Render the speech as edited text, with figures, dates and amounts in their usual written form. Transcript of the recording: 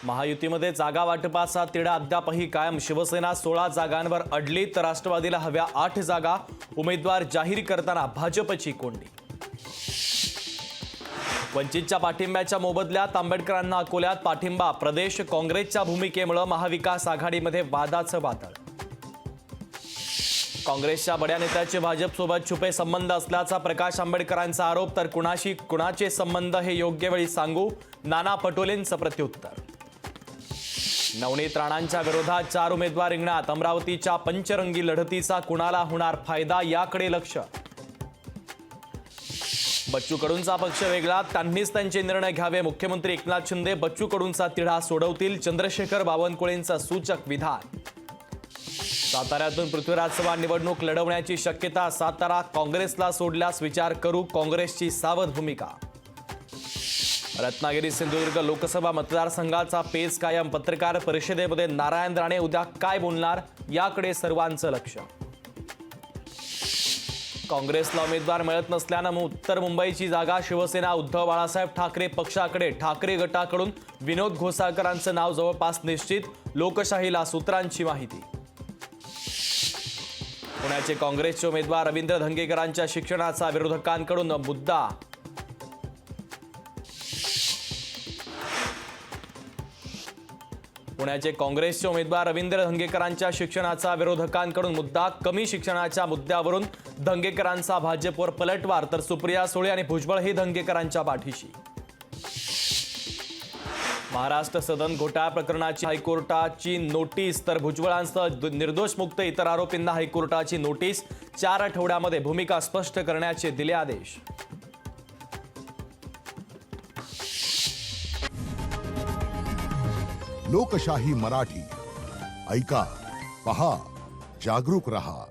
महायुतीमध्ये जागा वाटपाचा तिढा अद्यापही कायम। शिवसेना 16 जागांवर अडली तर राष्ट्रवादीला हव्या 8 जागा। उमेदवार जाहीर करताना भाजपची कोंडी। वंचितच्या पाठिंब्याच्या मोबदल्यात आंबेडकरांना अकोल्यात पाठिंबा। प्रदेश काँग्रेसच्या भूमिकेमुळे महाविकास आघाडीमध्ये वादाचं वादळ। काँग्रेसच्या बड्या नेत्याचे भाजपसोबत छुपे संबंध असल्याचा प्रकाश आंबेडकरांचा आरोप। तर कुणाचे संबंध हे योग्य वेळी सांगू, नाना पटोलेंचं प्रत्युत्तर। नवनीत राणांच्या विरोधात 4 उमेदवार रिंगणात। अमरावतीच्या पंचरंगी लढतीचा कुणाला होणार फायदा, याकडे लक्ष। बच्चू कडूंचा पक्ष वेगळा, त्यांनीच त्यांचे निर्णय घ्यावे। मुख्यमंत्री एकनाथ शिंदे बच्चू कडूंचा तिढा सोडवतील, चंद्रशेखर बावनकुळेंचं सूचक विधान। साताऱ्यातून पृथ्वीराज चव्हाण निवडणूक लढवण्याची शक्यता। सातारा काँग्रेसला सोडल्यास विचार करू, काँग्रेसची सावध भूमिका। रत्नागिरी सिंधुदुर्ग लोकसभा मतदारसंघाचा पेच कायम। पत्रकार परिषदेमध्ये नारायण राणे उद्या काय बोलणार, याकडे सर्वांचं लक्ष। काँग्रेसला उमेदवार मिळत नसल्यानं उत्तर मुंबईची जागा शिवसेना उद्धव बाळासाहेब ठाकरे पक्षाकडे। ठाकरे गटाकडून विनोद घोसाळकरांचं नाव जवळपास निश्चित। लोकशाहीला सूत्रांची माहिती। पुण्याचे काँग्रेसचे उमेदवार रवींद्र धंगेकरांच्या शिक्षणाचा विरोधकांकडून मुद्दा। पुण्याचे काँग्रेसचे उमेदवार रवींद्र धंगेकरांच्या शिक्षणाचा विरोधकांकडून मुद्दा। कमी शिक्षणाच्या मुद्द्यावरून धंगेकरांचा भाजपवर पलटवार। तर सुप्रिया सुळे आणि भुजबळ हे धंगेकरांच्या पाठीशी। महाराष्ट्र सदन घोटाळा प्रकरणाची हायकोर्टाची नोटीस। तर भुजबळांसह निर्दोष मुक्त इतर आरोपींना हायकोर्टाची नोटीस। 4 आठवड्यामध्ये भूमिका स्पष्ट करण्याचे दिले आदेश। लोकशाही मराठी ऐका, पहा, जागरूक रहा।